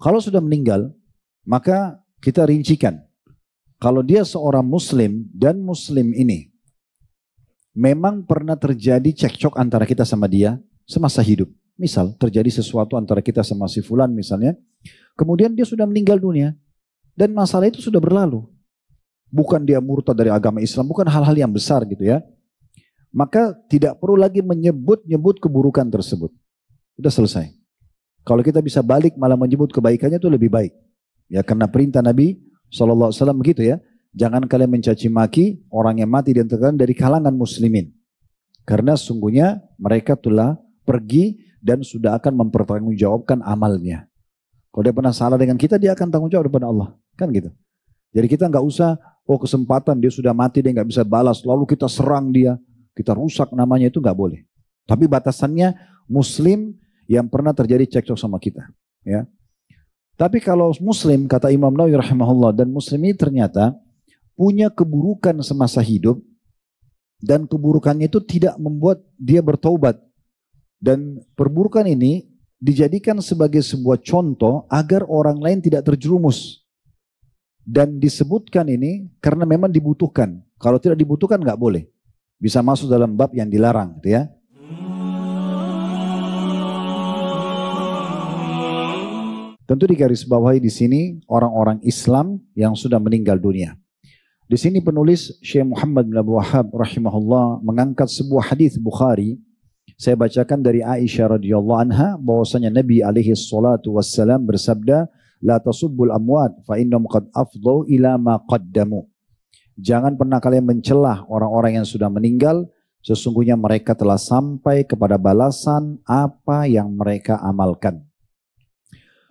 Kalau sudah meninggal, maka kita rincikan. Kalau dia seorang muslim dan muslim ini memang pernah terjadi cekcok antara kita sama dia semasa hidup. Misal terjadi sesuatu antara kita sama si fulan misalnya, kemudian dia sudah meninggal dunia dan masalah itu sudah berlalu. Bukan dia murtad dari agama Islam, bukan hal-hal yang besar gitu ya. Maka tidak perlu lagi menyebut-nyebut keburukan tersebut. Sudah selesai. Kalau kita bisa balik malah menyebut kebaikannya itu lebih baik. Ya karena perintah Nabi SAW begitu ya. Jangan kalian mencaci maki orang yang mati di antara kalian dari kalangan muslimin. Karena sungguhnya mereka telah pergi dan sudah akan mempertanggungjawabkan amalnya. Kalau dia pernah salah dengan kita, dia akan tanggung jawab kepada Allah. Kan gitu. Jadi kita nggak usah, kesempatan dia sudah mati, dia nggak bisa balas, lalu kita serang dia, kita rusak namanya, itu nggak boleh. Tapi batasannya muslim yang pernah terjadi cekcok sama kita. Ya. Tapi kalau muslim, kata Imam Nawawi rahimahullah, dan muslim ini ternyata punya keburukan semasa hidup, dan keburukannya itu tidak membuat dia bertaubat. Dan perburukan ini dijadikan sebagai sebuah contoh agar orang lain tidak terjerumus. Dan disebutkan ini karena memang dibutuhkan. Kalau tidak dibutuhkan nggak boleh. Bisa masuk dalam bab yang dilarang, gitu ya. Tentu digarisbawahi di sini orang-orang Islam yang sudah meninggal dunia. Di sini penulis Syekh Muhammad bin Abdul Wahhab rahimahullah mengangkat sebuah hadis Bukhari. Saya bacakan dari Aisyah radhiyallahu anha bahwasanya Nabi alaihi salatu wassalam bersabda, la tasubbul amwat fa innahum qad afdau ila ma qaddamu. Jangan pernah kalian mencelah orang-orang yang sudah meninggal, sesungguhnya mereka telah sampai kepada balasan apa yang mereka amalkan.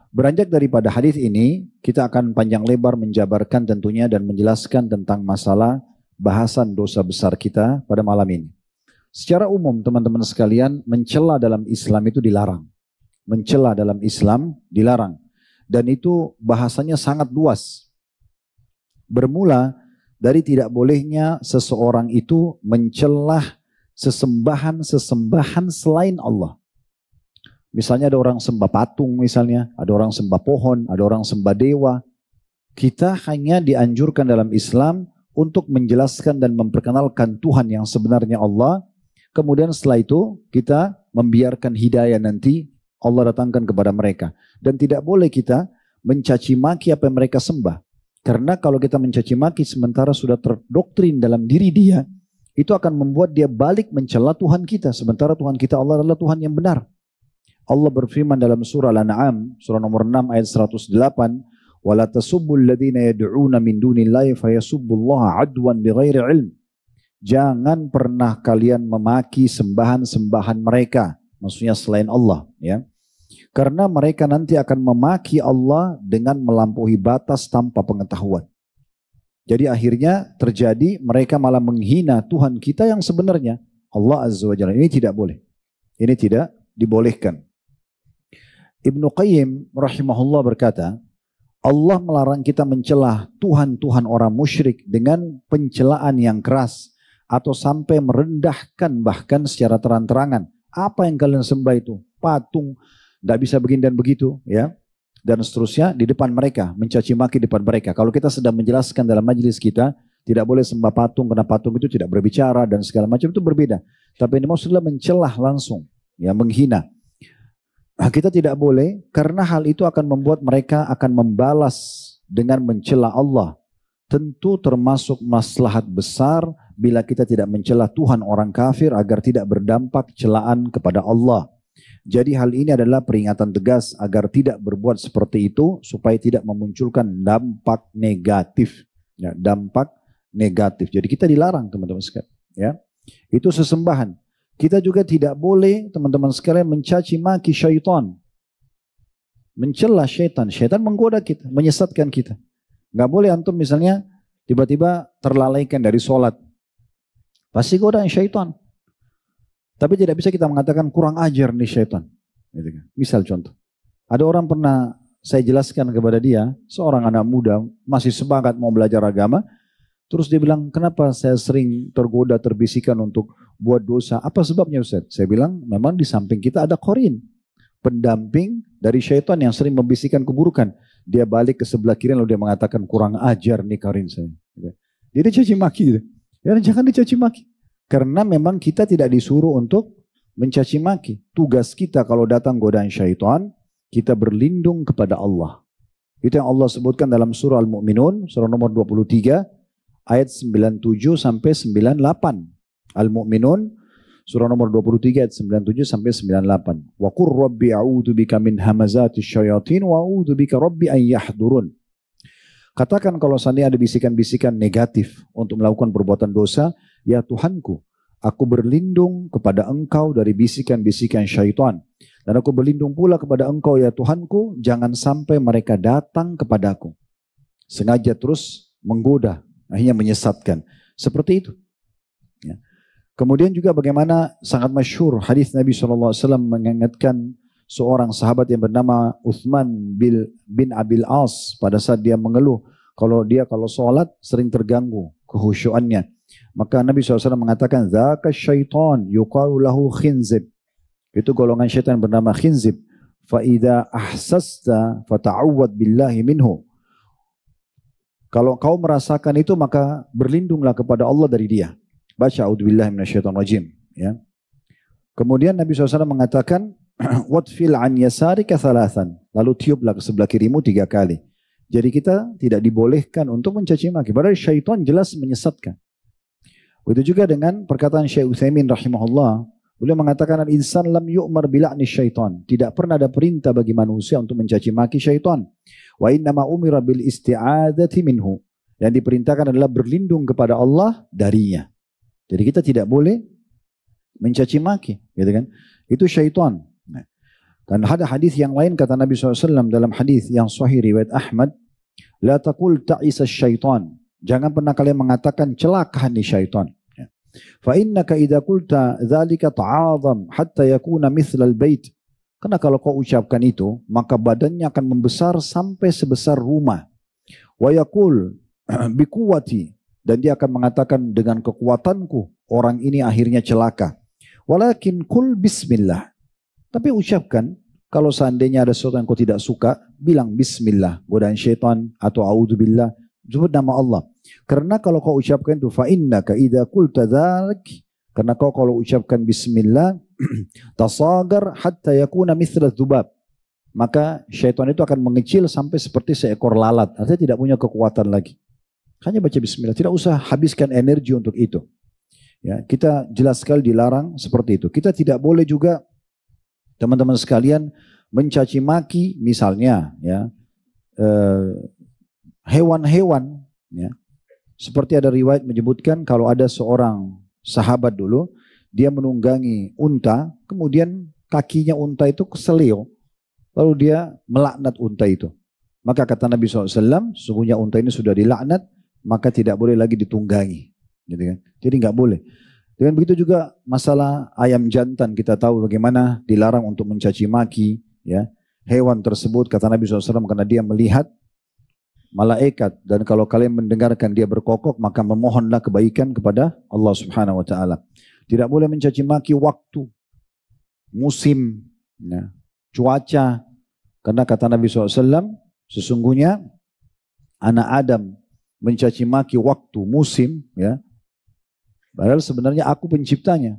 Beranjak daripada hadis ini, kita akan panjang lebar menjabarkan tentunya dan menjelaskan tentang masalah bahasan dosa besar kita pada malam ini. Secara umum teman-teman sekalian, mencela dalam Islam itu dilarang. Mencela dalam Islam dilarang. Dan itu bahasanya sangat luas. Bermula dari tidak bolehnya seseorang itu mencelah sesembahan selain Allah. Misalnya ada orang sembah patung misalnya, ada orang sembah pohon, ada orang sembah dewa. Kita hanya dianjurkan dalam Islam untuk menjelaskan dan memperkenalkan Tuhan yang sebenarnya Allah. Kemudian setelah itu kita membiarkan hidayah nanti Allah datangkan kepada mereka. Dan tidak boleh kita mencaci maki apa yang mereka sembah. Karena kalau kita mencaci maki sementara sudah terdoktrin dalam diri dia, itu akan membuat dia balik mencela Tuhan kita. Sementara Tuhan kita Allah adalah Tuhan yang benar. Allah berfirman dalam surah Al-An'am, surah nomor 6 ayat 108, وَلَا تَسُبُّ الَّذِينَ يَدْعُونَ مِنْ دُونِ اللَّهِ فَيَسُبُّ اللَّهَ عَدْوًا بِغَيْرِ عِلْمٍ. Jangan pernah kalian memaki sembahan-sembahan mereka, maksudnya selain Allah, ya. Karena mereka nanti akan memaki Allah dengan melampaui batas tanpa pengetahuan. Jadi akhirnya terjadi mereka malah menghina Tuhan kita yang sebenarnya Allah Azza wa Jalla. Ini tidak boleh. Ini tidak dibolehkan. Ibnu Qayyim rahimahullah berkata, Allah melarang kita mencelah Tuhan-Tuhan orang musyrik dengan pencelaan yang keras atau sampai merendahkan bahkan secara terang-terangan. Apa yang kalian sembah itu? Patung, tidak bisa begini dan begitu, ya. Dan seterusnya di depan mereka, mencaci maki di depan mereka. Kalau kita sedang menjelaskan dalam majelis kita, tidak boleh sembah patung karena patung itu tidak berbicara dan segala macam, itu berbeda. Tapi ini maksudnya mencelah langsung, ya, menghina. Nah, kita tidak boleh karena hal itu akan membuat mereka akan membalas dengan mencela Allah. Tentu termasuk maslahat besar bila kita tidak mencela Tuhan orang kafir agar tidak berdampak celaan kepada Allah. Jadi hal ini adalah peringatan tegas agar tidak berbuat seperti itu supaya tidak memunculkan dampak negatif. Ya, dampak negatif. Jadi kita dilarang teman-teman sekalian. Ya, itu sesembahan. Kita juga tidak boleh teman-teman sekalian mencaci maki syaitan. Mencela syaitan. Syaitan menggoda kita, menyesatkan kita. Nggak boleh antum misalnya tiba-tiba terlalaikan dari sholat. Pasti godaan syaitan. Tapi tidak bisa kita mengatakan kurang ajar nih syaitan. Gitu kan. Misal contoh. Ada orang pernah saya jelaskan kepada dia, seorang anak muda masih semangat mau belajar agama. Terus dia bilang, kenapa saya sering tergoda, terbisikan untuk buat dosa? Apa sebabnya Ustaz? Saya bilang, memang di samping kita ada qarin. pendamping dari syaitan yang sering membisikkan keburukan. Dia balik ke sebelah kiri lalu dia mengatakan kurang ajar nih Karin saya. Dia dicaci maki. Ya, jangan dicaci maki. Karena memang kita tidak disuruh untuk mencaci maki. Tugas kita kalau datang godaan syaitan, kita berlindung kepada Allah. Itu yang Allah sebutkan dalam surah Al-Mu'minun, surah nomor 23, ayat 97 sampai 98. Al-Mu'minun, surah nomor 23 ayat 97 sampai 98. Wa qur rabbi a'udzu bika min hamazatis syayatin wa a'udzu bika rabbi an yahdurun. Katakan kalau seandainya ada bisikan-bisikan negatif untuk melakukan perbuatan dosa, ya Tuhanku, aku berlindung kepada Engkau dari bisikan-bisikan syaitan. Dan aku berlindung pula kepada Engkau ya Tuhanku, jangan sampai mereka datang kepadaku. Sengaja terus menggoda, akhirnya menyesatkan. Seperti itu. Ya. Kemudian juga bagaimana sangat masyhur hadis Nabi SAW mengingatkan seorang sahabat yang bernama Uthman bin Abil As pada saat dia mengeluh kalau sholat sering terganggu kekhusyuannya. Maka Nabi SAW mengatakan, "Dzaka syaitan yuqalu lahu khinzib." Itu golongan syaitan bernama khinzib. Fa idza ahsasta fata'awwad billahi minhu. Kalau kau merasakan itu maka berlindunglah kepada Allah dari dia. Baca a'udzubillahi minasyaitonir rajim, ya. Kemudian Nabi SAW mengatakan, "Wadfil an yasarika thalathan." Lalu tiuplah ke sebelah kirimu 3 kali. Jadi kita tidak dibolehkan untuk mencaci maki. Padahal syaitan jelas menyesatkan. Begitu juga dengan perkataan Syekh Utsaimin rahimahullah. Beliau mengatakan al-insan lam yu'mar bila'ni syaitan. Tidak pernah ada perintah bagi manusia untuk mencaci maki syaitan. Wa innama umira bil isti'adati minhu. Yang diperintahkan adalah berlindung kepada Allah darinya. Jadi kita tidak boleh mencaci maki, gitu kan? Itu syaitan. Dan ada hadis yang lain kata Nabi SAW dalam hadis yang sahih riwayat Ahmad, la taqul ta'isa syaitan. Jangan pernah kalian mengatakan celaka nih syaitan. Fa innaka idza qulta dzalika ta'azam hatta yakuna mithlal bait. Karena kalau kau ucapkan itu, maka badannya akan membesar sampai sebesar rumah. Wa yaqul biquwati, dan dia akan mengatakan dengan kekuatanku orang ini akhirnya celaka. Walakin qul bismillah. Tapi ucapkan, kalau seandainya ada sesuatu yang kau tidak suka, bilang bismillah, godaan syaitan atau a'udzubillah, sebut nama Allah. Karena kalau kau ucapkan itu, fa innaka idza qulta dzalik, karena kau kalau ucapkan bismillah, tasagar hatta yakuna mithla dzubab. Maka syaitan itu akan mengecil sampai seperti seekor lalat, artinya tidak punya kekuatan lagi. Hanya baca bismillah, tidak usah habiskan energi untuk itu. Ya, kita jelas sekali dilarang seperti itu. Kita tidak boleh juga teman-teman sekalian mencaci maki misalnya ya hewan-hewan ya. Seperti ada riwayat menyebutkan kalau ada seorang sahabat dulu dia menunggangi unta, kemudian kakinya unta itu keselio, lalu dia melaknat unta itu. Maka kata Nabi SAW, sesungguhnya unta ini sudah dilaknat, maka tidak boleh lagi ditunggangi, gitu kan? Jadi nggak boleh. Dengan begitu juga masalah ayam jantan, kita tahu bagaimana dilarang untuk mencaci maki ya hewan tersebut, kata Nabi SAW, karena dia melihat malaikat, dan kalau kalian mendengarkan dia berkokok maka memohonlah kebaikan kepada Allah Subhanahu wa taala. Tidak boleh mencaci maki waktu, musim, ya, cuaca, karena kata Nabi SAW, sesungguhnya anak Adam mencaci maki waktu, musim, ya. Padahal sebenarnya aku penciptanya.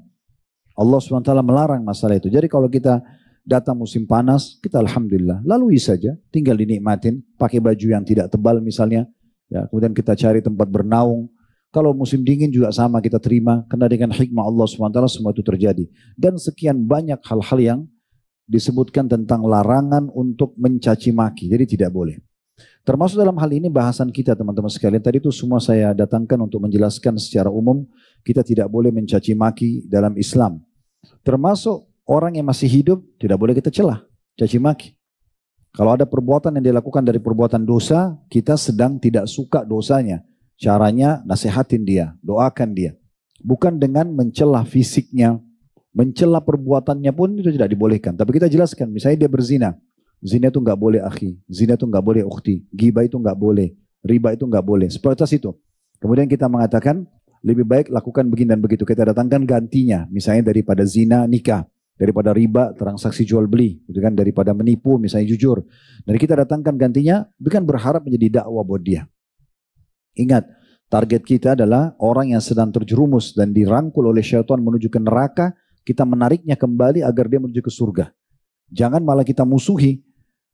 Allah SWT melarang masalah itu. Jadi kalau kita datang musim panas, kita alhamdulillah lalui saja, tinggal dinikmatin, pakai baju yang tidak tebal misalnya, ya, kemudian kita cari tempat bernaung. Kalau musim dingin juga sama, kita terima, karena dengan hikmah Allah SWT semua itu terjadi. Dan sekian banyak hal-hal yang disebutkan tentang larangan untuk mencaci maki, jadi tidak boleh. Termasuk dalam hal ini bahasan kita teman-teman sekalian, tadi itu semua saya datangkan untuk menjelaskan secara umum, kita tidak boleh mencaci maki dalam Islam. Termasuk orang yang masih hidup tidak boleh kita celah, caci maki. Kalau ada perbuatan yang dilakukan dari perbuatan dosa, kita sedang tidak suka dosanya. Caranya nasihatin dia, doakan dia. Bukan dengan mencela fisiknya, mencela perbuatannya pun itu tidak dibolehkan. Tapi kita jelaskan, misalnya dia berzina. Zina itu nggak boleh akhi, zina itu nggak boleh ukhti, ghibah itu nggak boleh, riba itu nggak boleh, seperti itu. Kemudian kita mengatakan lebih baik lakukan begini dan begitu. Kita datangkan gantinya, misalnya daripada zina nikah. daripada riba, transaksi jual beli, gitu kan, daripada menipu, misalnya jujur. Dan kita datangkan gantinya, bukan berharap menjadi dakwah buat dia. Ingat, target kita adalah orang yang sedang terjerumus dan dirangkul oleh syaitan menuju ke neraka, kita menariknya kembali agar dia menuju ke surga. Jangan malah kita musuhi.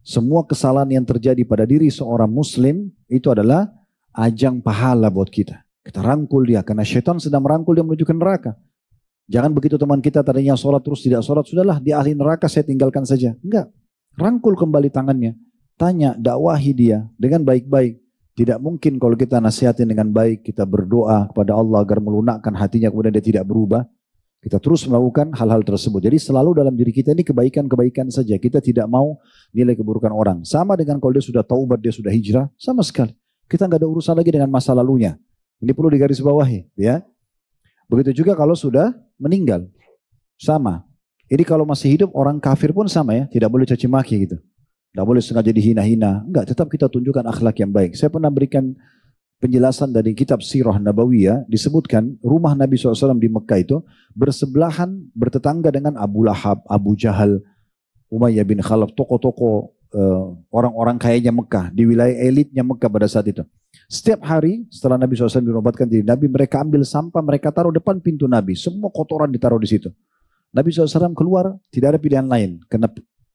Semua kesalahan yang terjadi pada diri seorang muslim itu adalah ajang pahala buat kita. Kita rangkul dia, karena syaitan sedang merangkul dia menuju ke neraka. Jangan begitu teman kita tadinya sholat terus tidak sholat, sudahlah dia ahli neraka saya tinggalkan saja. Enggak, rangkul kembali tangannya. Tanya, dakwahi dia dengan baik-baik. Tidak mungkin kalau kita nasihatin dengan baik, kita berdoa kepada Allah agar melunakkan hatinya kemudian dia tidak berubah. Kita terus melakukan hal-hal tersebut. Jadi selalu dalam diri kita ini kebaikan-kebaikan saja. Kita tidak mau nilai keburukan orang. Sama dengan kalau dia sudah taubat, dia sudah hijrah, sama sekali. Kita nggak ada urusan lagi dengan masa lalunya. Ini perlu digarisbawahi, ya. Begitu juga kalau sudah meninggal, sama. Ini kalau masih hidup orang kafir pun sama ya, tidak boleh caci maki gitu. Tidak boleh sengaja dihina-hina. Enggak, tetap kita tunjukkan akhlak yang baik. Saya pernah berikan penjelasan dari kitab Sirah Nabawiyah, disebutkan rumah Nabi SAW di Mekah itu bersebelahan, bertetangga dengan Abu Lahab, Abu Jahal, Umayyah bin Khalaf, tokoh-tokoh orang-orang kayanya Mekah, di wilayah elitnya Mekah pada saat itu. Setiap hari setelah Nabi SAW dinobatkan jadi Nabi, mereka ambil sampah, mereka taruh depan pintu Nabi. Semua kotoran ditaruh di situ. Nabi SAW keluar, tidak ada pilihan lain. Karena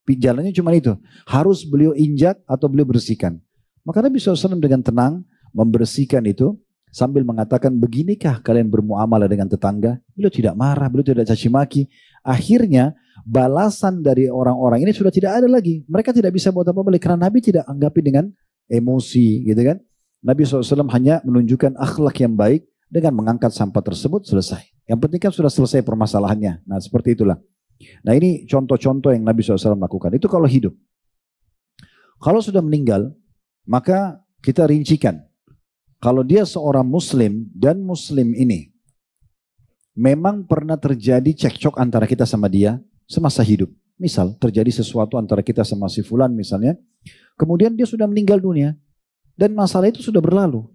jalannya cuma itu. Harus beliau injak atau beliau bersihkan. Maka Nabi SAW dengan tenang membersihkan itu sambil mengatakan, beginikah kalian bermuamalah dengan tetangga? Beliau tidak marah, beliau tidak caci maki. Akhirnya balasan dari orang-orang ini sudah tidak ada lagi. Mereka tidak bisa buat apa-apa karena Nabi tidak anggapi dengan emosi gitu kan. Nabi SAW hanya menunjukkan akhlak yang baik dengan mengangkat sampah tersebut, selesai. Yang penting kan sudah selesai permasalahannya. Nah seperti itulah. Nah ini contoh-contoh yang Nabi SAW lakukan. Itu kalau hidup. Kalau sudah meninggal, maka kita rincikan. Kalau dia seorang muslim dan muslim ini memang pernah terjadi cekcok antara kita sama dia semasa hidup. Misal terjadi sesuatu antara kita sama si fulan misalnya. Kemudian dia sudah meninggal dunia. Dan masalah itu sudah berlalu.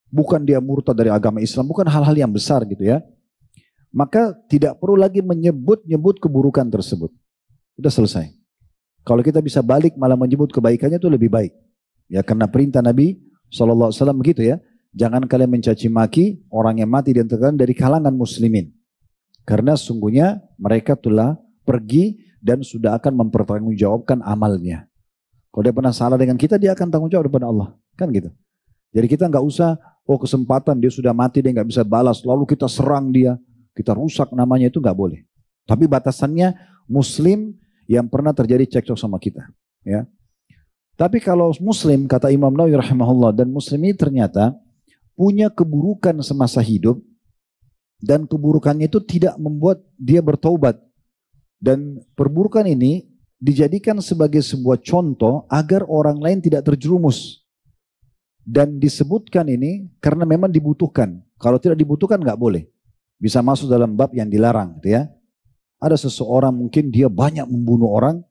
Bukan dia murtad dari agama Islam, bukan hal-hal yang besar gitu ya. Maka tidak perlu lagi menyebut-nyebut keburukan tersebut. Sudah selesai. Kalau kita bisa balik malah menyebut kebaikannya itu lebih baik. Ya karena perintah Nabi SAW begitu ya. Jangan kalian mencaci maki orang yang mati di antara kalian dari kalangan muslimin. Karena sungguhnya mereka telah pergi dan sudah akan mempertanggungjawabkan amalnya. Kalau dia pernah salah dengan kita, dia akan tanggung jawab kepada Allah. Kan gitu. Jadi kita nggak usah, kesempatan dia sudah mati, dia nggak bisa balas, lalu kita serang dia, kita rusak namanya, itu nggak boleh. Tapi batasannya muslim yang pernah terjadi cekcok sama kita. Ya. Tapi kalau muslim, kata Imam Nawawi rahimahullah, dan muslim ini ternyata punya keburukan semasa hidup, dan keburukannya itu tidak membuat dia bertaubat. Dan perburukan ini dijadikan sebagai sebuah contoh agar orang lain tidak terjerumus. Dan disebutkan ini karena memang dibutuhkan. Kalau tidak dibutuhkan nggak boleh. Bisa masuk dalam bab yang dilarang. Gitu ya. Ada seseorang mungkin dia banyak membunuh orang.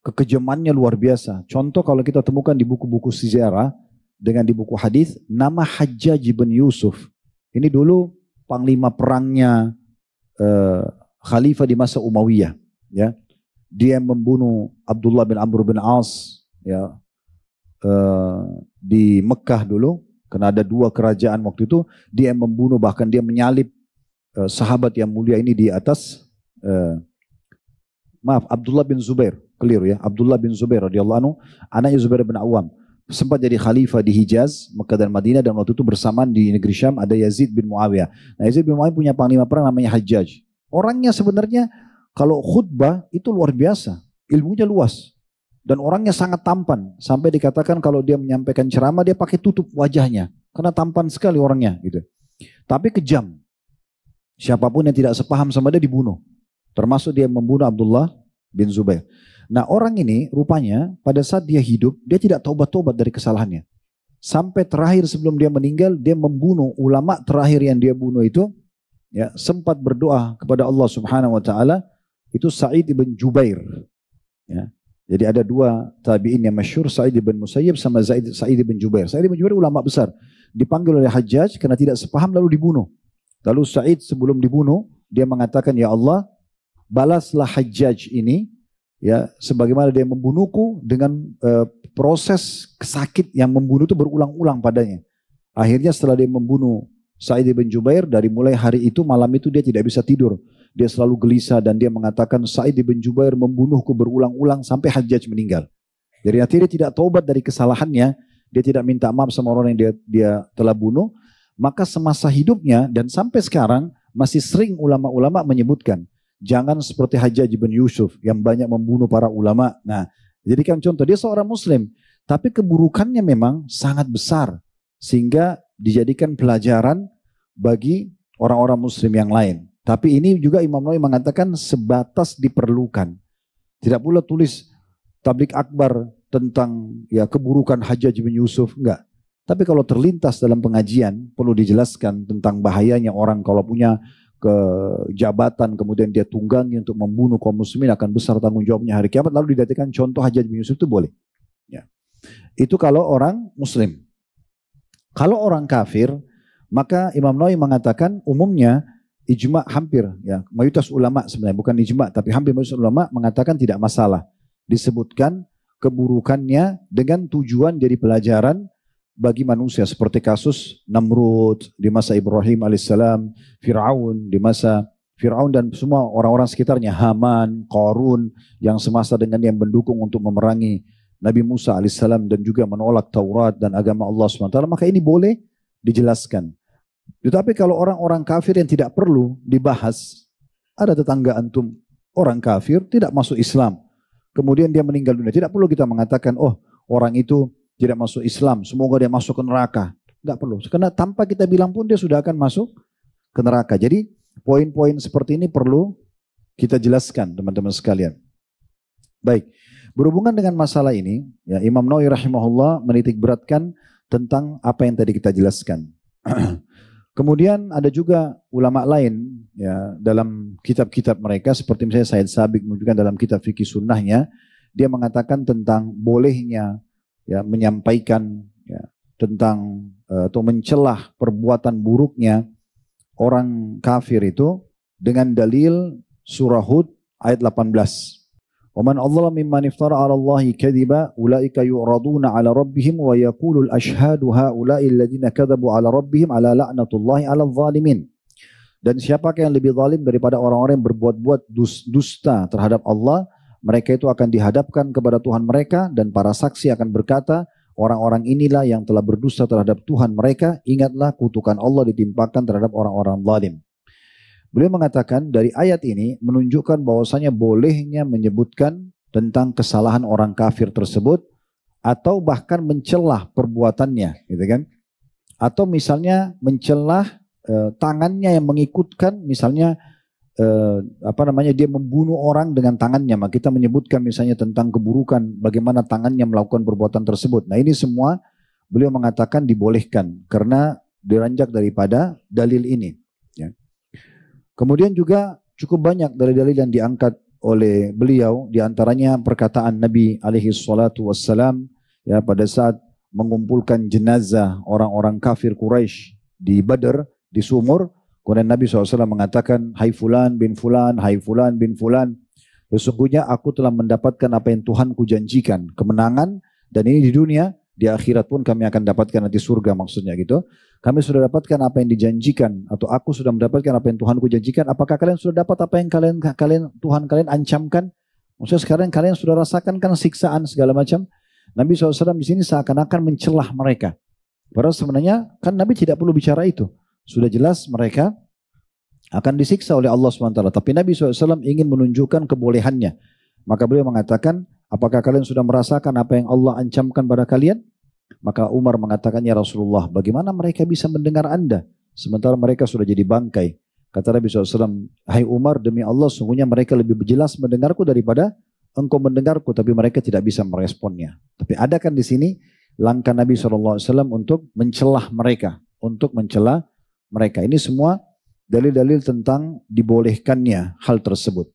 Kekejamannya luar biasa. Contoh kalau kita temukan di buku-buku sejarah. Dengan di buku hadis nama Hajjaj bin Yusuf. Ini dulu panglima perangnya khalifah di masa Umayyah. Ya. Dia membunuh Abdullah bin Amr bin As ya, di Mekah dulu, karena ada dua kerajaan waktu itu. Dia membunuh, bahkan dia menyalib sahabat yang mulia ini di atas Abdullah bin Zubair, keliru ya, Abdullah bin Zubair radhiyallahu anhu, anaknya Zubair bin Awam, sempat jadi khalifah di Hijaz, Mekah dan Madinah, dan waktu itu bersamaan di negeri Syam ada Yazid bin Muawiyah. Nah Yazid bin Muawiyah punya panglima perang namanya Hajjaj. Orangnya sebenarnya kalau khutbah itu luar biasa, ilmunya luas. Dan orangnya sangat tampan. Sampai dikatakan kalau dia menyampaikan ceramah, dia pakai tutup wajahnya. Karena tampan sekali orangnya. Gitu. Tapi kejam. Siapapun yang tidak sepaham sama dia dibunuh. Termasuk dia membunuh Abdullah bin Zubair. Nah orang ini rupanya pada saat dia hidup, dia tidak taubat-taubat dari kesalahannya. Sampai terakhir sebelum dia meninggal, dia membunuh ulama terakhir yang dia bunuh itu. Ya, sempat berdoa kepada Allah Subhanahu Wa Taala. Itu Sa'id ibn Jubair. Ya. Jadi ada dua tabi'in yang masyhur, Sa'id ibn Musayyib sama Sa'id ibn Jubair. Sa'id ibn Jubair ulama besar. Dipanggil oleh Hajjaj karena tidak sepaham lalu dibunuh. Lalu Sa'id sebelum dibunuh, dia mengatakan, ya Allah, balaslah Hajjaj ini ya sebagaimana dia membunuhku dengan proses sakit yang membunuh itu berulang-ulang padanya. Akhirnya setelah dia membunuh Sa'id bin Jubair, dari mulai hari itu malam itu dia tidak bisa tidur. Dia selalu gelisah dan dia mengatakan Sa'id bin Jubair membunuhku berulang-ulang sampai Hajjaj meninggal. Jadi artinya dia tidak taubat dari kesalahannya, dia tidak minta maaf sama orang yang dia telah bunuh, maka semasa hidupnya dan sampai sekarang masih sering ulama-ulama menyebutkan jangan seperti Hajjaj bin Yusuf yang banyak membunuh para ulama. Nah, jadikan contoh, dia seorang muslim, tapi keburukannya memang sangat besar sehingga dijadikan pelajaran bagi orang-orang muslim yang lain. Tapi ini juga Imam Nawawi mengatakan sebatas diperlukan. Tidak pula tulis tablik akbar tentang ya keburukan Hajjaj bin Yusuf, enggak. Tapi kalau terlintas dalam pengajian perlu dijelaskan tentang bahayanya orang kalau punya kejabatan kemudian dia tunggangi untuk membunuh kaum muslimin akan besar tanggung jawabnya hari kiamat, lalu didatikan contoh Hajjaj bin Yusuf itu boleh. Ya. Itu kalau orang muslim. Kalau orang kafir, maka Imam Nawawi mengatakan umumnya ijma hampir ya mayoritas ulama sebenarnya bukan ijma tapi hampir mayoritas ulama mengatakan tidak masalah disebutkan keburukannya dengan tujuan jadi pelajaran bagi manusia seperti kasus Namrud di masa Ibrahim alaihissalam, Fir'aun di masa Fir'aun dan semua orang-orang sekitarnya, Haman, Qarun yang semasa dengan yang mendukung untuk memerangi Nabi Musa alaihissalam dan juga menolak Taurat dan agama Allah SWT, maka ini boleh dijelaskan. Tetapi kalau orang-orang kafir yang tidak perlu dibahas, ada tetangga antum orang kafir tidak masuk Islam, kemudian dia meninggal dunia, tidak perlu kita mengatakan oh orang itu tidak masuk Islam, semoga dia masuk ke neraka. Tidak perlu, karena tanpa kita bilang pun dia sudah akan masuk ke neraka. Jadi poin-poin seperti ini perlu kita jelaskan teman-teman sekalian. Baik, berhubungan dengan masalah ini, ya Imam Nawawi rahimahullah menitik beratkan tentang apa yang tadi kita jelaskan. Kemudian ada juga ulama lain ya dalam kitab-kitab mereka seperti misalnya Said Sabiq menunjukkan dalam kitab fikih sunnahnya, dia mengatakan tentang bolehnya ya menyampaikan ya tentang atau mencelah perbuatan buruknya orang kafir itu dengan dalil surah Hud ayat 18. وَمَنْ أَظْلَمَ مِمَّنِ افْتَرَى عَلَى اللَّهِ كَذِبًا أُولَئِكَ يُعْرَضُونَ عَلَى رَبِّهِمْ وَيَقُولُ الْأَشْهَادُ هَؤُلَاءِ الَّذِينَ كَذَبُوا عَلَى رَبِّهِمْ عَلَى لَعْنَةُ اللَّهِ عَلَى الظَّالِمِينَ. Dan siapakah yang lebih zalim daripada orang-orang yang berbuat-buat dusta terhadap Allah, mereka itu akan dihadapkan kepada Tuhan mereka dan para saksi akan berkata, orang-orang inilah yang telah berdusta terhadap Tuhan mereka, ingatlah kutukan Allah ditimpakan terhadap orang-orang zalim. Beliau mengatakan dari ayat ini menunjukkan bahwasanya bolehnya menyebutkan tentang kesalahan orang kafir tersebut atau bahkan mencelah perbuatannya, gitu kan? Atau misalnya mencelah tangannya yang mengikutkan, misalnya dia membunuh orang dengan tangannya, maka kita menyebutkan misalnya tentang keburukan bagaimana tangannya melakukan perbuatan tersebut. Nah ini semua beliau mengatakan dibolehkan karena diranjak daripada dalil ini. Ya. Kemudian juga cukup banyak dalil-dalil yang diangkat oleh beliau, diantaranya perkataan Nabi alaihi salatu wassalam ya pada saat mengumpulkan jenazah orang-orang kafir Quraisy di Badr, di sumur. Kemudian Nabi SAW mengatakan, hai fulan bin fulan, hai fulan bin fulan, sesungguhnya aku telah mendapatkan apa yang Tuhanku janjikan, kemenangan, dan ini di dunia, di akhirat pun kami akan dapatkan nanti surga maksudnya gitu. Kami sudah dapatkan apa yang dijanjikan, atau aku sudah mendapatkan apa yang Tuhanku janjikan. Apakah kalian sudah dapat apa yang Tuhan kalian ancamkan? Maksudnya sekarang kalian sudah rasakan kan siksaan segala macam. Nabi SAW di sini seakan-akan mencelah mereka. Padahal sebenarnya kan Nabi tidak perlu bicara itu. Sudah jelas mereka akan disiksa oleh Allah SWT. Tapi Nabi SAW ingin menunjukkan kebolehannya. Maka beliau mengatakan, apakah kalian sudah merasakan apa yang Allah ancamkan pada kalian? Maka Umar mengatakan, ya Rasulullah, bagaimana mereka bisa mendengar Anda? Sementara mereka sudah jadi bangkai. Kata Nabi SAW, hai Umar, demi Allah, sungguhnya mereka lebih jelas mendengarku daripada engkau mendengarku, tapi mereka tidak bisa meresponnya. Tapi ada kan di sini langkah Nabi SAW untuk mencelah mereka, Ini semua dalil-dalil tentang dibolehkannya hal tersebut.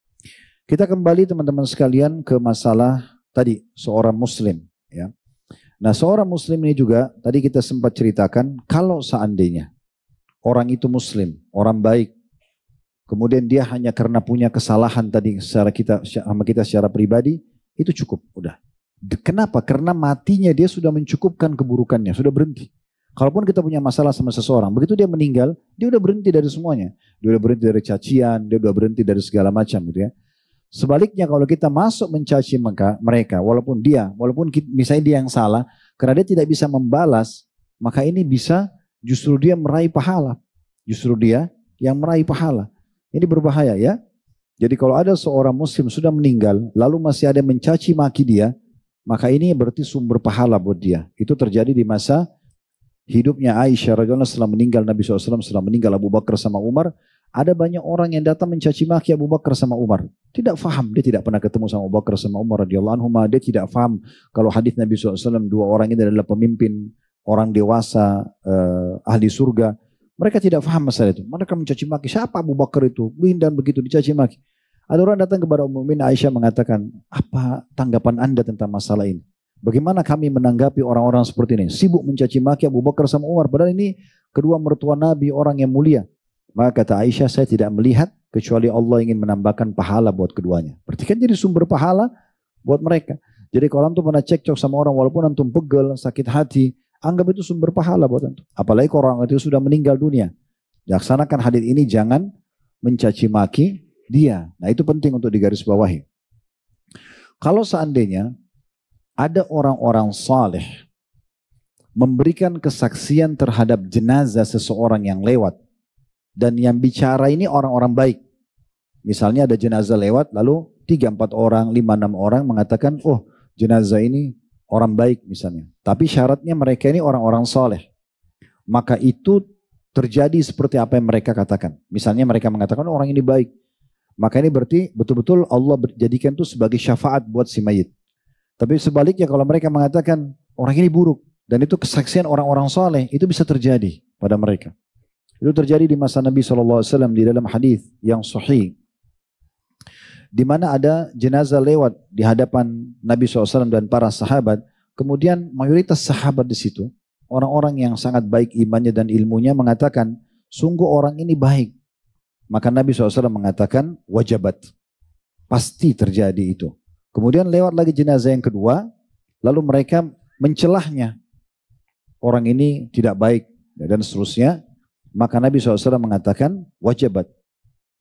Kita kembali teman-teman sekalian ke masalah tadi seorang muslim ya. Nah, seorang muslim ini juga tadi kita sempat ceritakan kalau seandainya orang itu muslim, orang baik, kemudian dia hanya karena punya kesalahan tadi secara sama kita secara pribadi, itu cukup, udah. Kenapa? Karena matinya dia sudah mencukupkan keburukannya, sudah berhenti. Kalaupun kita punya masalah sama seseorang, begitu dia meninggal, dia udah berhenti dari semuanya. Dia udah berhenti dari cacian, dia udah berhenti dari segala macam gitu ya. Sebaliknya kalau kita masuk mencaci mereka, walaupun misalnya dia yang salah, karena dia tidak bisa membalas, maka ini bisa justru dia meraih pahala. Justru dia yang meraih pahala. Ini berbahaya ya. Jadi kalau ada seorang muslim sudah meninggal, lalu masih ada yang mencaci maki dia, maka ini berarti sumber pahala buat dia. Itu terjadi di masa hidupnya Aisyah radhiyallahu setelah meninggal Nabi SAW, setelah meninggal Abu Bakar sama Umar, ada banyak orang yang datang mencaci maki Abu Bakar sama Umar. Tidak faham, dia tidak pernah ketemu sama Abu Bakar sama Umar radhiyallahu anhuma, dia tidak faham kalau hadis Nabi SAW dua orang ini adalah pemimpin, orang dewasa, ahli surga. Mereka tidak faham masalah itu. Mereka mencaci maki, siapa Abu Bakar itu? Dan begitu dicaci maki. Ada orang datang kepada Ummu Mukminin Aisyah mengatakan, apa tanggapan Anda tentang masalah ini? Bagaimana kami menanggapi orang-orang seperti ini? Sibuk mencaci maki Abu Bakar sama Umar. Padahal ini kedua mertua Nabi, orang yang mulia. Maka kata Aisyah, saya tidak melihat kecuali Allah ingin menambahkan pahala buat keduanya. Berarti kan jadi sumber pahala buat mereka. Jadi kalau antum pernah cekcok sama orang, walaupun antum pegel, sakit hati, anggap itu sumber pahala buat antum. Apalagi kalau orang itu sudah meninggal dunia. Laksanakan hadis ini, jangan mencaci maki dia. Nah itu penting untuk digarisbawahi. Kalau seandainya ada orang-orang saleh memberikan kesaksian terhadap jenazah seseorang yang lewat, dan yang bicara ini orang-orang baik. Misalnya ada jenazah lewat, lalu 3-4 orang, 5-6 orang mengatakan, oh jenazah ini orang baik misalnya. Tapi syaratnya mereka ini orang-orang saleh. Maka itu terjadi seperti apa yang mereka katakan. Misalnya mereka mengatakan orang ini baik. Maka ini berarti betul-betul Allah jadikan itu sebagai syafaat buat si mayit. Tapi sebaliknya kalau mereka mengatakan orang ini buruk, dan itu kesaksian orang-orang saleh, itu bisa terjadi pada mereka. Itu terjadi di masa Nabi SAW di dalam hadis yang sahih, di mana ada jenazah lewat di hadapan Nabi SAW dan para sahabat. Kemudian mayoritas sahabat di situ, orang-orang yang sangat baik imannya dan ilmunya, mengatakan sungguh orang ini baik. Maka Nabi SAW mengatakan wajabat, pasti terjadi itu. Kemudian lewat lagi jenazah yang kedua, lalu mereka mencelahnya, orang ini tidak baik dan seterusnya. Maka Nabi SAW mengatakan wajabat,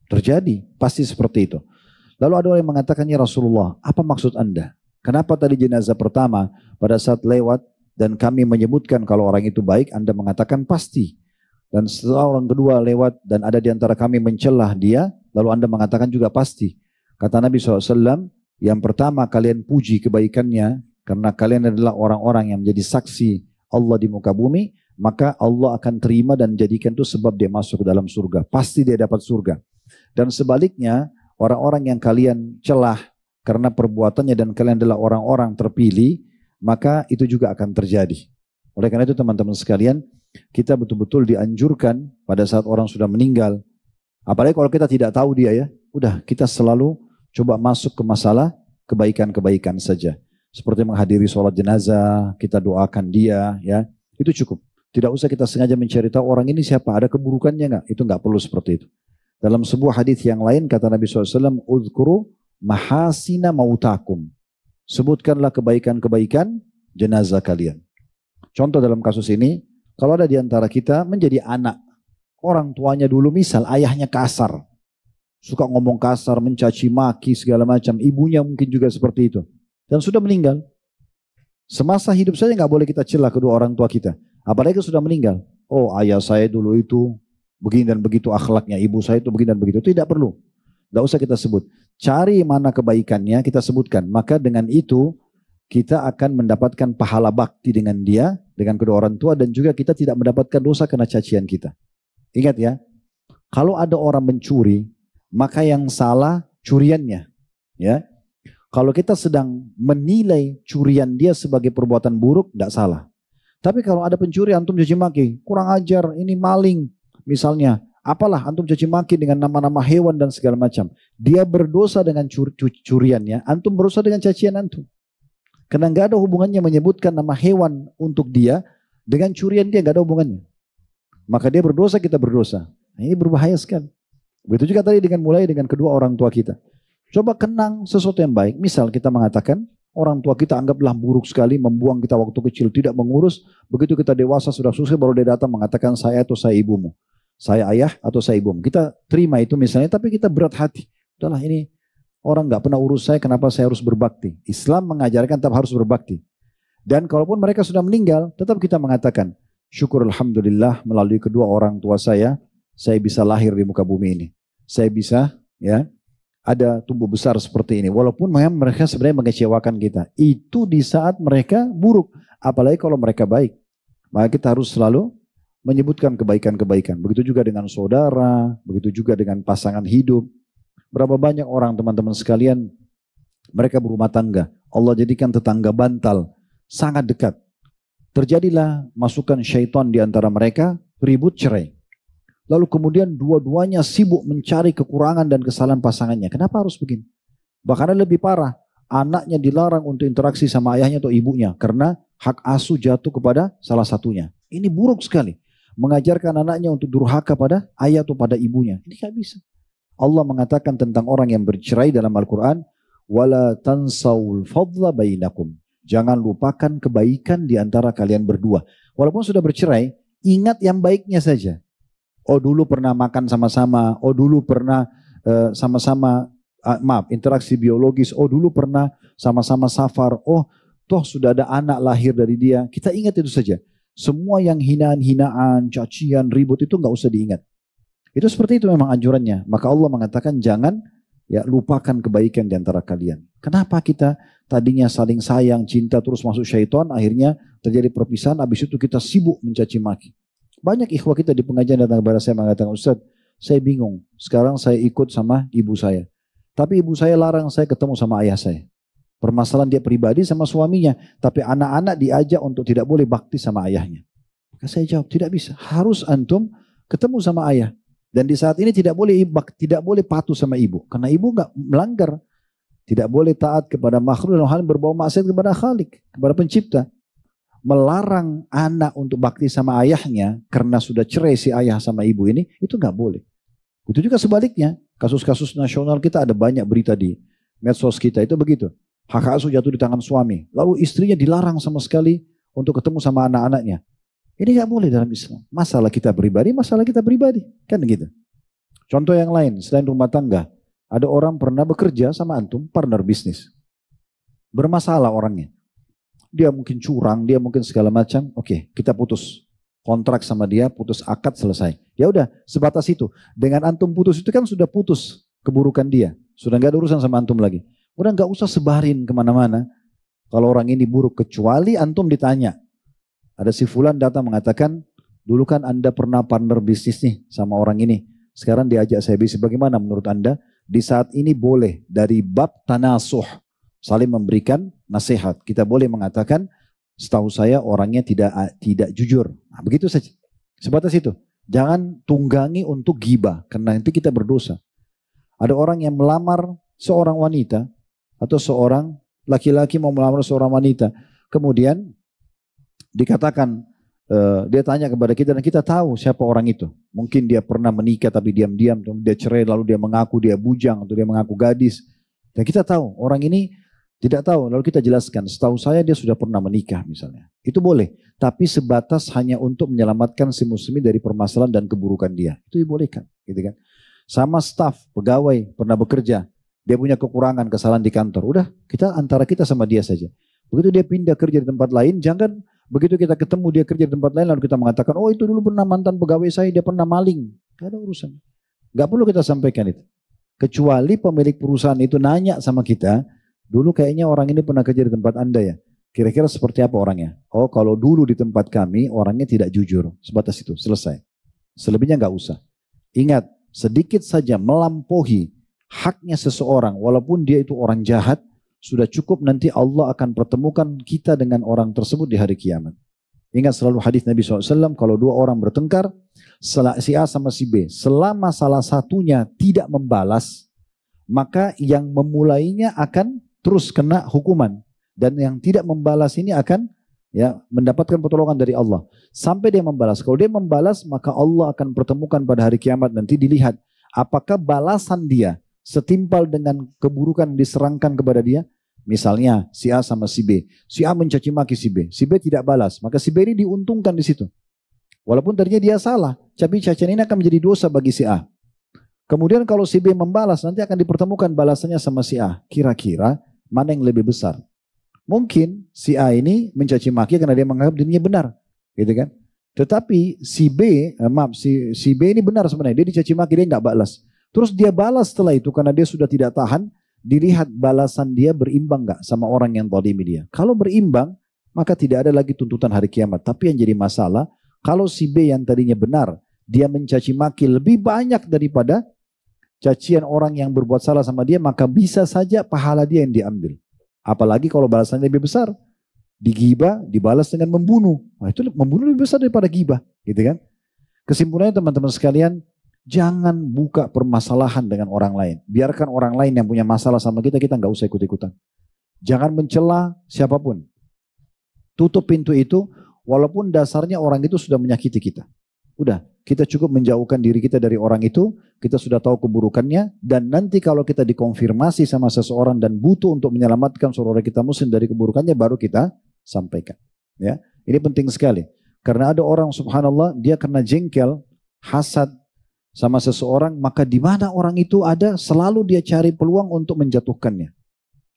terjadi, pasti seperti itu. Lalu ada orang yang mengatakan, ya Rasulullah, apa maksud Anda? Kenapa tadi jenazah pertama pada saat lewat dan kami menyebutkan kalau orang itu baik, Anda mengatakan pasti. Dan setelah orang kedua lewat dan ada di antara kami mencelah dia, lalu Anda mengatakan juga pasti. Kata Nabi SAW, yang pertama kalian puji kebaikannya karena kalian adalah orang-orang yang menjadi saksi Allah di muka bumi, maka Allah akan terima dan jadikan itu sebab dia masuk ke dalam surga. Pasti dia dapat surga. Dan sebaliknya, orang-orang yang kalian celah karena perbuatannya dan kalian adalah orang-orang terpilih, maka itu juga akan terjadi. Oleh karena itu teman-teman sekalian, kita betul-betul dianjurkan pada saat orang sudah meninggal, apalagi kalau kita tidak tahu dia ya, udah kita selalu coba masuk ke masalah kebaikan-kebaikan saja. Seperti menghadiri sholat jenazah, kita doakan dia, ya itu cukup. Tidak usah kita sengaja mencari tahu orang ini siapa, ada keburukannya nggak? Itu nggak perlu seperti itu. Dalam sebuah hadis yang lain kata Nabi SAW, "Udzkuru mahasina mautakum." Sebutkanlah kebaikan-kebaikan jenazah kalian. Contoh dalam kasus ini, kalau ada di antara kita menjadi anak, orang tuanya dulu misal ayahnya kasar, suka ngomong kasar, mencaci maki segala macam, ibunya mungkin juga seperti itu, dan sudah meninggal. Semasa hidup saja nggak boleh kita celah kedua orang tua kita. Apalagi sudah meninggal. Oh ayah saya dulu itu begini dan begitu akhlaknya, ibu saya itu begini dan begitu. Tidak perlu. Tidak usah kita sebut. Cari mana kebaikannya kita sebutkan. Maka dengan itu kita akan mendapatkan pahala bakti dengan dia, dengan kedua orang tua, dan juga kita tidak mendapatkan dosa karena cacian kita. Ingat ya, kalau ada orang mencuri, maka yang salah curiannya. Ya, kalau kita sedang menilai curian dia sebagai perbuatan buruk, tidak salah. Tapi kalau ada pencuri, antum caci maki, kurang ajar, ini maling, misalnya, apalah antum caci maki dengan nama-nama hewan dan segala macam. Dia berdosa dengan curiannya, antum berdosa dengan cacian antum. Karena nggak ada hubungannya menyebutkan nama hewan untuk dia dengan curian dia, nggak ada hubungannya. Maka dia berdosa, kita berdosa. Nah, ini berbahaya sekali. Begitu juga tadi mulai dengan kedua orang tua kita. Coba kenang sesuatu yang baik. Misal kita mengatakan orang tua kita anggaplah buruk sekali, membuang kita waktu kecil, tidak mengurus. Begitu kita dewasa sudah sukses baru dia datang mengatakan saya atau saya ibumu. Saya ayah atau saya ibumu. Kita terima itu misalnya, tapi kita berat hati. Udahlah ini orang nggak pernah urus saya, kenapa saya harus berbakti? Islam mengajarkan tetap harus berbakti. Dan kalaupun mereka sudah meninggal, tetap kita mengatakan, syukur alhamdulillah melalui kedua orang tua saya bisa lahir di muka bumi ini. Saya bisa ya ada tumbuh besar seperti ini. Walaupun mereka sebenarnya mengecewakan kita. Itu di saat mereka buruk. Apalagi kalau mereka baik. Maka kita harus selalu menyebutkan kebaikan-kebaikan. Begitu juga dengan saudara, begitu juga dengan pasangan hidup. Berapa banyak orang teman-teman sekalian, mereka berumah tangga. Allah jadikan tetangga bantal, sangat dekat. Terjadilah masukan syaitan di antara mereka, ribut cerai. Lalu kemudian dua-duanya sibuk mencari kekurangan dan kesalahan pasangannya. Kenapa harus begini? Bahkan lebih parah, anaknya dilarang untuk interaksi sama ayahnya atau ibunya. Karena hak asuh jatuh kepada salah satunya. Ini buruk sekali. Mengajarkan anaknya untuk durhaka pada ayah atau pada ibunya. Ini gak bisa. Allah mengatakan tentang orang yang bercerai dalam Al-Quran, wala tansawul fadla bainakum. Jangan lupakan kebaikan di antara kalian berdua. Walaupun sudah bercerai, ingat yang baiknya saja. Oh dulu pernah makan sama-sama, oh dulu pernah sama-sama interaksi biologis, oh dulu pernah sama-sama safar, oh toh sudah ada anak lahir dari dia. Kita ingat itu saja. Semua yang hinaan-hinaan, cacian, ribut itu nggak usah diingat. Itu seperti itu memang anjurannya. Maka Allah mengatakan jangan ya lupakan kebaikan di antara kalian. Kenapa kita tadinya saling sayang, cinta terus masuk syaitan, akhirnya terjadi perpisahan, habis itu kita sibuk mencaci maki. Banyak ikhwah kita di pengajian datang kepada saya mengatakan, Ustaz, saya bingung. Sekarang saya ikut sama ibu saya. Tapi ibu saya larang saya ketemu sama ayah saya. Permasalahan dia pribadi sama suaminya. Tapi anak-anak diajak untuk tidak boleh bakti sama ayahnya. Maka saya jawab, tidak bisa. Harus antum ketemu sama ayah. Dan di saat ini tidak boleh patuh sama ibu. Karena ibu nggak melanggar. Tidak boleh taat kepada makhluk dan hal yang berbau maksiat kepada Khalik, kepada pencipta. Melarang anak untuk bakti sama ayahnya karena sudah cerai si ayah sama ibu ini, itu nggak boleh. Itu juga sebaliknya. Kasus-kasus nasional kita ada banyak berita di medsos kita itu begitu. Hak asuh jatuh di tangan suami. Lalu istrinya dilarang sama sekali untuk ketemu sama anak-anaknya. Ini nggak boleh dalam Islam. Masalah kita pribadi, kan gitu. Contoh yang lain, selain rumah tangga, ada orang pernah bekerja sama antum, partner bisnis. Bermasalah orangnya. Dia mungkin curang, dia mungkin segala macam. Oke, kita putus kontrak sama dia, putus akad, selesai. Ya udah, sebatas itu. Dengan antum putus itu kan sudah putus keburukan dia. Sudah nggak ada urusan sama antum lagi. Udah nggak usah sebarin kemana-mana. Kalau orang ini buruk, kecuali antum ditanya. Ada si fulan datang mengatakan, dulu kan anda pernah partner bisnis nih sama orang ini. Sekarang diajak saya bisnis. Bagaimana menurut anda? Di saat ini boleh dari bab tanasuh, saling memberikan nasihat. Kita boleh mengatakan, setahu saya orangnya tidak jujur. Nah, begitu saja. Sebatas itu. Jangan tunggangi untuk ghibah, karena nanti kita berdosa. Ada orang yang melamar seorang wanita, atau seorang laki-laki mau melamar seorang wanita. Kemudian dikatakan, dia tanya kepada kita dan kita tahu siapa orang itu. Mungkin dia pernah menikah tapi diam-diam, dia cerai lalu dia mengaku dia bujang atau dia mengaku gadis. Dan kita tahu orang ini tidak tahu, lalu kita jelaskan, setahu saya dia sudah pernah menikah misalnya. Itu boleh, tapi sebatas hanya untuk menyelamatkan si muslimin dari permasalahan dan keburukan dia. Itu dibolehkan, gitu kan. Sama staf, pegawai, pernah bekerja, dia punya kekurangan, kesalahan di kantor. Udah, antara kita sama dia saja. Begitu dia pindah kerja di tempat lain, jangan begitu kita ketemu dia kerja di tempat lain lalu kita mengatakan, oh itu dulu pernah mantan pegawai saya, dia pernah maling. Gak ada urusan. Gak perlu kita sampaikan itu. Kecuali pemilik perusahaan itu nanya sama kita, dulu kayaknya orang ini pernah kerja di tempat anda ya. Kira-kira seperti apa orangnya? Oh kalau dulu di tempat kami orangnya tidak jujur. Sebatas itu, selesai. Selebihnya gak usah. Ingat, sedikit saja melampaui haknya seseorang, walaupun dia itu orang jahat, sudah cukup nanti Allah akan pertemukan kita dengan orang tersebut di hari kiamat. Ingat selalu hadis Nabi SAW, kalau dua orang bertengkar, si A sama si B, selama salah satunya tidak membalas, maka yang memulainya akan terus kena hukuman. Dan yang tidak membalas ini akan mendapatkan pertolongan dari Allah. Sampai dia membalas. Kalau dia membalas, maka Allah akan pertemukan pada hari kiamat. Nanti dilihat apakah balasan dia setimpal dengan keburukan yang diserangkan kepada dia? Misalnya si A sama si B. Si A mencaci maki si B. Si B tidak balas. Maka si B ini diuntungkan di situ. Walaupun ternyata dia salah. Tapi cacian ini akan menjadi dosa bagi si A. Kemudian kalau si B membalas, nanti akan dipertemukan balasannya sama si A. Kira-kira mana yang lebih besar? Mungkin si A ini mencaci maki karena dia menganggap dirinya benar. Gitu kan? Tetapi si B, si B ini benar sebenarnya. Dia dicaci maki, dia nggak balas. Terus dia balas setelah itu karena dia sudah tidak tahan. Dilihat balasan dia berimbang nggak sama orang yang zalimi dia. Kalau berimbang, maka tidak ada lagi tuntutan hari kiamat. Tapi yang jadi masalah, kalau si B yang tadinya benar, dia mencaci maki lebih banyak daripada cacian orang yang berbuat salah sama dia, maka bisa saja pahala dia yang diambil. Apalagi kalau balasannya lebih besar. Digibah, dibalas dengan membunuh. Nah, itu membunuh lebih besar daripada gibah. Gitu kan? Kesimpulannya teman-teman sekalian, jangan buka permasalahan dengan orang lain. Biarkan orang lain yang punya masalah sama kita, kita nggak usah ikut-ikutan. Jangan mencela siapapun. Tutup pintu itu, walaupun dasarnya orang itu sudah menyakiti kita. Udah, kita cukup menjauhkan diri kita dari orang itu, kita sudah tahu keburukannya, dan nanti kalau kita dikonfirmasi sama seseorang dan butuh untuk menyelamatkan saudara kita muslim dari keburukannya, baru kita sampaikan. Ya, ini penting sekali. Karena ada orang subhanallah, dia kena jengkel, hasad, sama seseorang, maka di mana orang itu ada, selalu dia cari peluang untuk menjatuhkannya.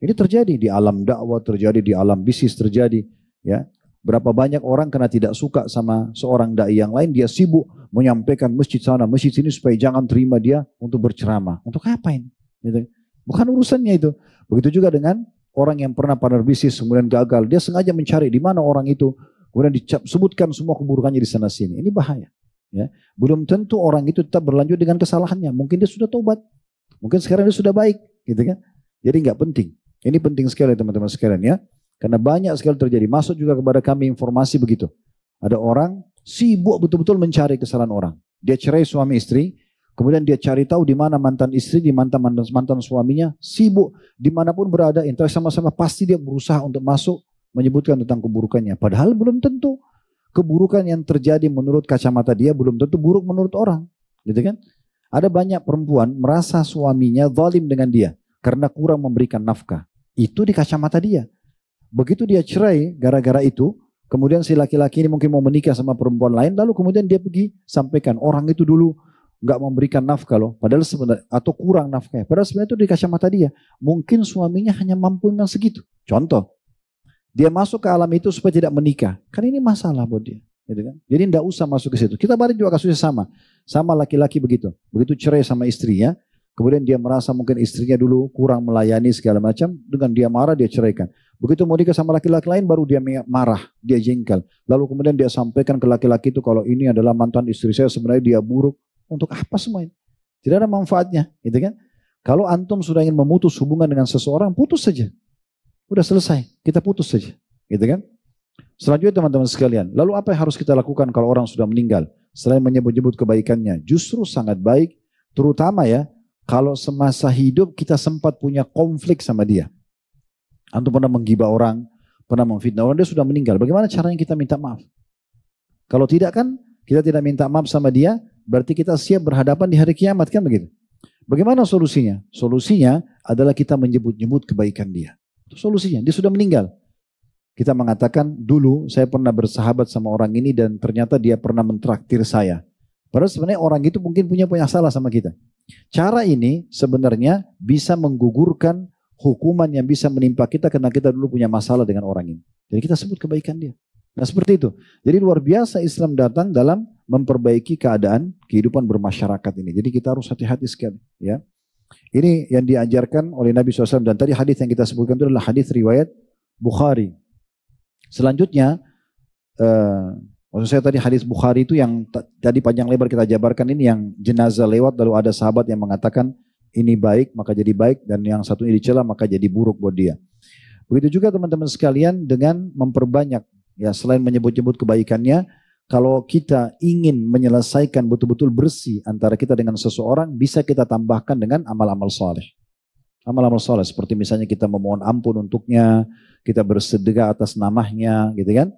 Ini terjadi di alam dakwah, terjadi di alam bisnis, terjadi. Ya, berapa banyak orang karena tidak suka sama seorang dai yang lain, dia sibuk menyampaikan masjid sana, masjid sini supaya jangan terima dia untuk berceramah. Untuk apa ini? Gitu. Bukan urusannya itu. Begitu juga dengan orang yang pernah partner bisnis kemudian gagal, dia sengaja mencari di mana orang itu, kemudian disebutkan semua keburukannya di sana sini. Ini bahaya. Ya, belum tentu orang itu tetap berlanjut dengan kesalahannya. Mungkin dia sudah taubat, mungkin sekarang dia sudah baik, gitu kan? Jadi nggak penting. Ini penting sekali teman-teman sekalian ya, karena banyak sekali terjadi. Masuk juga kepada kami informasi begitu. Ada orang sibuk betul-betul mencari kesalahan orang. Dia cerai suami istri, kemudian dia cari tahu di mana mantan istri, di mantan suaminya, sibuk dimanapun berada, entah sama-sama pasti dia berusaha untuk masuk menyebutkan tentang keburukannya. Padahal belum tentu. Keburukan yang terjadi menurut kacamata dia belum tentu buruk menurut orang, gitu kan? Ada banyak perempuan merasa suaminya zalim dengan dia karena kurang memberikan nafkah. Itu di kacamata dia. Begitu dia cerai gara-gara itu, kemudian si laki-laki ini mungkin mau menikah sama perempuan lain, lalu kemudian dia pergi sampaikan orang itu dulu nggak memberikan nafkah loh, padahal sebenarnya atau kurang nafkah. Padahal sebenarnya itu di kacamata dia. Mungkin suaminya hanya mampu memang segitu. Contoh. Dia masuk ke alam itu supaya tidak menikah. Kan ini masalah buat dia. Gitu kan? Jadi tidak usah masuk ke situ. Kita balik juga kasusnya sama. Sama laki-laki begitu. Begitu cerai sama istrinya. Kemudian dia merasa mungkin istrinya dulu kurang melayani segala macam. Dengan dia marah dia ceraikan. Begitu mau nikah sama laki-laki lain baru dia marah. Dia jengkel. Lalu kemudian dia sampaikan ke laki-laki itu kalau ini adalah mantan istri saya sebenarnya dia buruk. Untuk apa semua ini? Tidak ada manfaatnya. Gitu kan? Kalau antum sudah ingin memutus hubungan dengan seseorang, putus saja. Udah selesai, kita putus saja, gitu kan? Selanjutnya teman-teman sekalian, lalu apa yang harus kita lakukan kalau orang sudah meninggal? Selain menyebut-nyebut kebaikannya, justru sangat baik, terutama ya, kalau semasa hidup kita sempat punya konflik sama dia. Antum pernah menggibah orang, pernah memfitnah orang, dia sudah meninggal. Bagaimana caranya kita minta maaf? Kalau tidak kan, kita tidak minta maaf sama dia, berarti kita siap berhadapan di hari kiamat, kan begitu? Bagaimana solusinya? Solusinya adalah kita menyebut-nyebut kebaikan dia. Solusinya, dia sudah meninggal. Kita mengatakan dulu saya pernah bersahabat sama orang ini dan ternyata dia pernah mentraktir saya. Padahal sebenarnya orang itu mungkin punya salah sama kita. Cara ini sebenarnya bisa menggugurkan hukuman yang bisa menimpa kita karena kita dulu punya masalah dengan orang ini. Jadi kita sebut kebaikan dia. Nah seperti itu. Jadi luar biasa Islam datang dalam memperbaiki keadaan kehidupan bermasyarakat ini. Jadi kita harus hati-hati sekali. Ya. Ini yang diajarkan oleh Nabi SAW dan tadi hadis yang kita sebutkan itu adalah hadis riwayat Bukhari. Selanjutnya, maksud saya tadi hadis Bukhari itu yang tadi panjang lebar kita jabarkan ini yang jenazah lewat lalu ada sahabat yang mengatakan ini baik maka jadi baik dan yang satu ini dicela maka jadi buruk buat dia. Begitu juga teman-teman sekalian dengan memperbanyak ya selain menyebut-nyebut kebaikannya. Kalau kita ingin menyelesaikan betul-betul bersih antara kita dengan seseorang, bisa kita tambahkan dengan amal-amal saleh. Amal-amal saleh seperti misalnya kita memohon ampun untuknya, kita bersedekah atas namanya, gitu kan?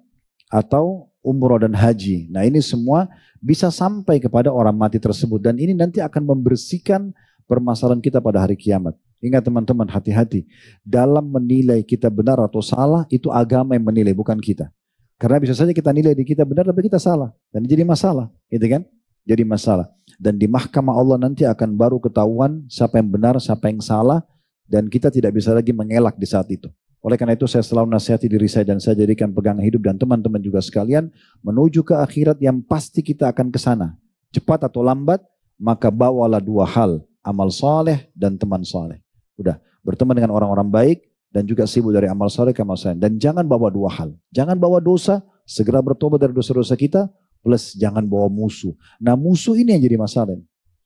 Atau umroh dan haji. Nah ini semua bisa sampai kepada orang mati tersebut. Dan ini nanti akan membersihkan permasalahan kita pada hari kiamat. Ingat teman-teman, hati-hati. Dalam menilai kita benar atau salah, itu agama yang menilai, bukan kita. Karena bisa saja kita nilai di kita benar, tapi kita salah. Dan jadi masalah, gitu kan? Jadi masalah. Dan di mahkamah Allah nanti akan baru ketahuan siapa yang benar, siapa yang salah. Dan kita tidak bisa lagi mengelak di saat itu. Oleh karena itu saya selalu nasihati diri saya dan saya jadikan pegangan hidup dan teman-teman juga sekalian menuju ke akhirat yang pasti kita akan ke sana. Cepat atau lambat, maka bawalah dua hal, amal saleh dan teman saleh. Udah, berteman dengan orang-orang baik dan juga sibuk dari amal saleh ke amal saleh. Dan jangan bawa dua hal. Jangan bawa dosa, segera bertobat dari dosa-dosa kita, plus jangan bawa musuh. Nah, musuh ini yang jadi masalah.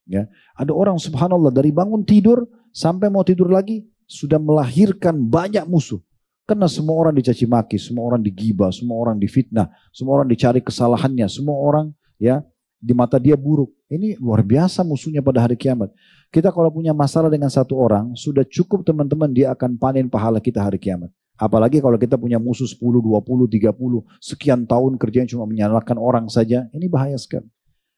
Ya, ada orang subhanallah dari bangun tidur sampai mau tidur lagi sudah melahirkan banyak musuh. Karena semua orang dicaci maki, semua orang digibah, semua orang difitnah, semua orang dicari kesalahannya, semua orang ya di mata dia buruk. Ini luar biasa musuhnya pada hari kiamat. Kita kalau punya masalah dengan satu orang, sudah cukup teman-teman dia akan panen pahala kita hari kiamat. Apalagi kalau kita punya musuh 10, 20, 30, sekian tahun kerjanya cuma menyalahkan orang saja, ini bahaya sekali.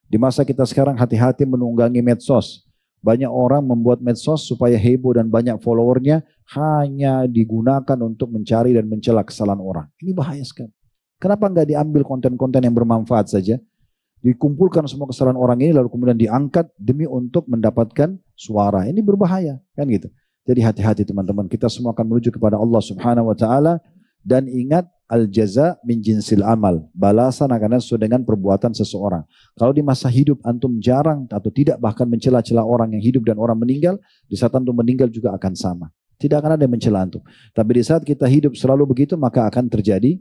Di masa kita sekarang hati-hati menunggangi medsos. Banyak orang membuat medsos supaya heboh dan banyak followernya hanya digunakan untuk mencari dan mencela kesalahan orang. Ini bahaya sekali. Kenapa nggak diambil konten-konten yang bermanfaat saja? Dikumpulkan semua kesalahan orang ini lalu kemudian diangkat demi untuk mendapatkan suara. Ini berbahaya, kan gitu. Jadi hati-hati teman-teman. Kita semua akan menuju kepada Allah Subhanahu wa taala dan ingat al-jaza min jinsil amal. Balasan akan sesuai dengan perbuatan seseorang. Kalau di masa hidup antum jarang atau tidak bahkan mencela-cela orang yang hidup dan orang meninggal, di saat antum meninggal juga akan sama. Tidak akan ada yang mencela antum. Tapi di saat kita hidup selalu begitu, maka akan terjadi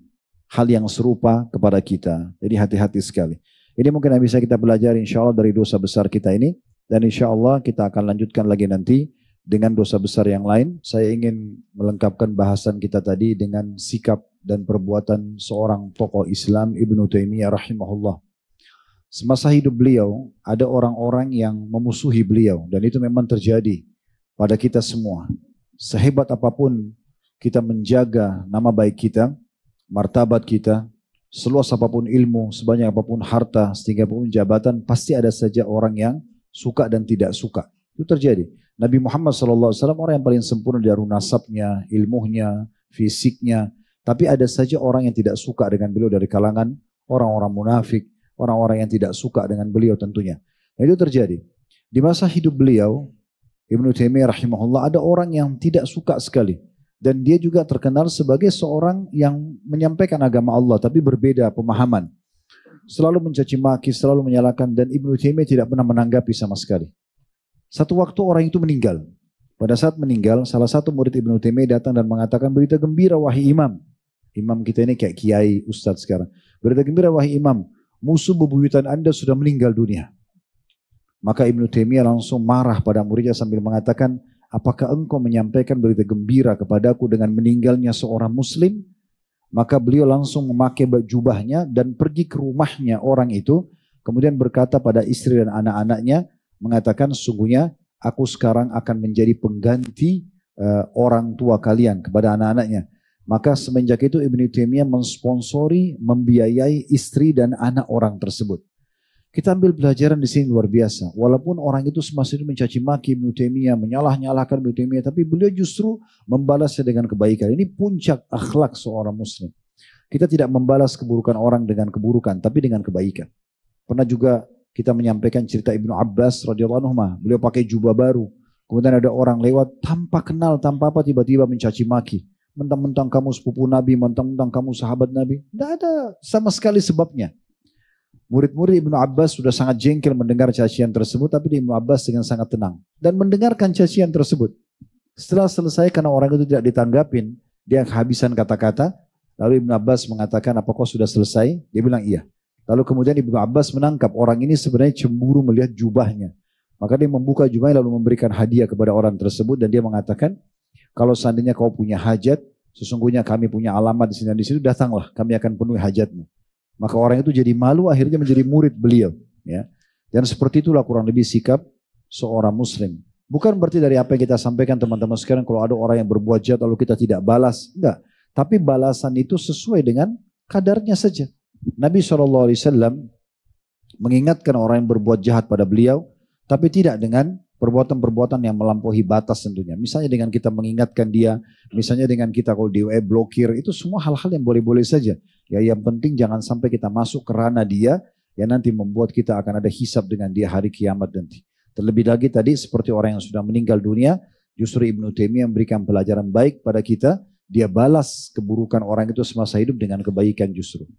hal yang serupa kepada kita. Jadi hati-hati sekali. Ini mungkin yang bisa kita pelajari insya Allah dari dosa besar kita ini. Dan insya Allah kita akan lanjutkan lagi nanti dengan dosa besar yang lain. Saya ingin melengkapkan bahasan kita tadi dengan sikap dan perbuatan seorang tokoh Islam Ibnu Taimiyah rahimahullah. Semasa hidup beliau ada orang-orang yang memusuhi beliau dan itu memang terjadi pada kita semua. Sehebat apapun kita menjaga nama baik kita, martabat kita, seluas apapun ilmu, sebanyak apapun harta, setinggi apapun jabatan, pasti ada saja orang yang suka dan tidak suka. Itu terjadi. Nabi Muhammad SAW orang yang paling sempurna dari nasabnya, ilmunya, fisiknya. Tapi ada saja orang yang tidak suka dengan beliau dari kalangan orang-orang munafik, orang-orang yang tidak suka dengan beliau tentunya. Nah, itu terjadi. Di masa hidup beliau, Ibnu Taimiyah rahimahullah ada orang yang tidak suka sekali. Dan dia juga terkenal sebagai seorang yang menyampaikan agama Allah tapi berbeda pemahaman. Selalu mencaci maki, selalu menyalahkan dan Ibnu Taimiyah tidak pernah menanggapi sama sekali. Satu waktu orang itu meninggal. Pada saat meninggal, salah satu murid Ibnu Taimiyah datang dan mengatakan berita gembira wahai imam. Imam kita ini kayak kiai, ustadz sekarang. Berita gembira wahai imam, musuh bebuyutan Anda sudah meninggal dunia. Maka Ibnu Taimiyah langsung marah pada muridnya sambil mengatakan, apakah engkau menyampaikan berita gembira kepadaku dengan meninggalnya seorang muslim? Maka beliau langsung memakai jubahnya dan pergi ke rumahnya orang itu. Kemudian berkata pada istri dan anak-anaknya, mengatakan sesungguhnya aku sekarang akan menjadi pengganti orang tua kalian kepada anak-anaknya. Maka semenjak itu Ibnu Taimiyah mensponsori, membiayai istri dan anak orang tersebut. Kita ambil pelajaran di sini luar biasa. Walaupun orang itu semasa itu mencaci maki Ibnu Taimiyah, menyalah-nyalahkan Ibnu Taimiyah, tapi beliau justru membalasnya dengan kebaikan. Ini puncak akhlak seorang muslim. Kita tidak membalas keburukan orang dengan keburukan, tapi dengan kebaikan. Pernah juga kita menyampaikan cerita Ibnu Abbas radhiyallahu anhu. Beliau pakai jubah baru. Kemudian ada orang lewat tanpa kenal, tanpa apa tiba-tiba mencaci maki. Mentang-mentang kamu sepupu Nabi, mentang-mentang kamu sahabat Nabi. Tidak ada sama sekali sebabnya. Murid-murid Ibnu Abbas sudah sangat jengkel mendengar cacian tersebut, tapi Ibnu Abbas dengan sangat tenang. Dan mendengarkan cacian tersebut. Setelah selesai karena orang itu tidak ditanggapin, dia kehabisan kata-kata. Lalu Ibnu Abbas mengatakan, apakah sudah selesai? Dia bilang iya. Lalu kemudian Ibnu Abbas menangkap orang ini sebenarnya cemburu melihat jubahnya. Maka dia membuka jubahnya lalu memberikan hadiah kepada orang tersebut. Dan dia mengatakan, kalau seandainya kau punya hajat, sesungguhnya kami punya alamat di sini dan di situ, datanglah, kami akan penuhi hajatmu. Maka orang itu jadi malu, akhirnya menjadi murid beliau. Ya. Dan seperti itulah kurang lebih sikap seorang muslim. Bukan berarti dari apa yang kita sampaikan teman-teman sekarang, kalau ada orang yang berbuat jahat lalu kita tidak balas. Enggak. Tapi balasan itu sesuai dengan kadarnya saja. Nabi SAW mengingatkan orang yang berbuat jahat pada beliau, tapi tidak dengan perbuatan-perbuatan yang melampaui batas tentunya. Misalnya dengan kita mengingatkan dia, misalnya dengan kita kalau di WA blokir, itu semua hal-hal yang boleh-boleh saja. Ya, yang penting jangan sampai kita masuk ke ranah dia, yang nanti membuat kita akan ada hisab dengan dia hari kiamat nanti. Terlebih lagi tadi seperti orang yang sudah meninggal dunia, justru Ibnu Taimiyah memberikan pelajaran baik pada kita, dia balas keburukan orang itu semasa hidup dengan kebaikan justru.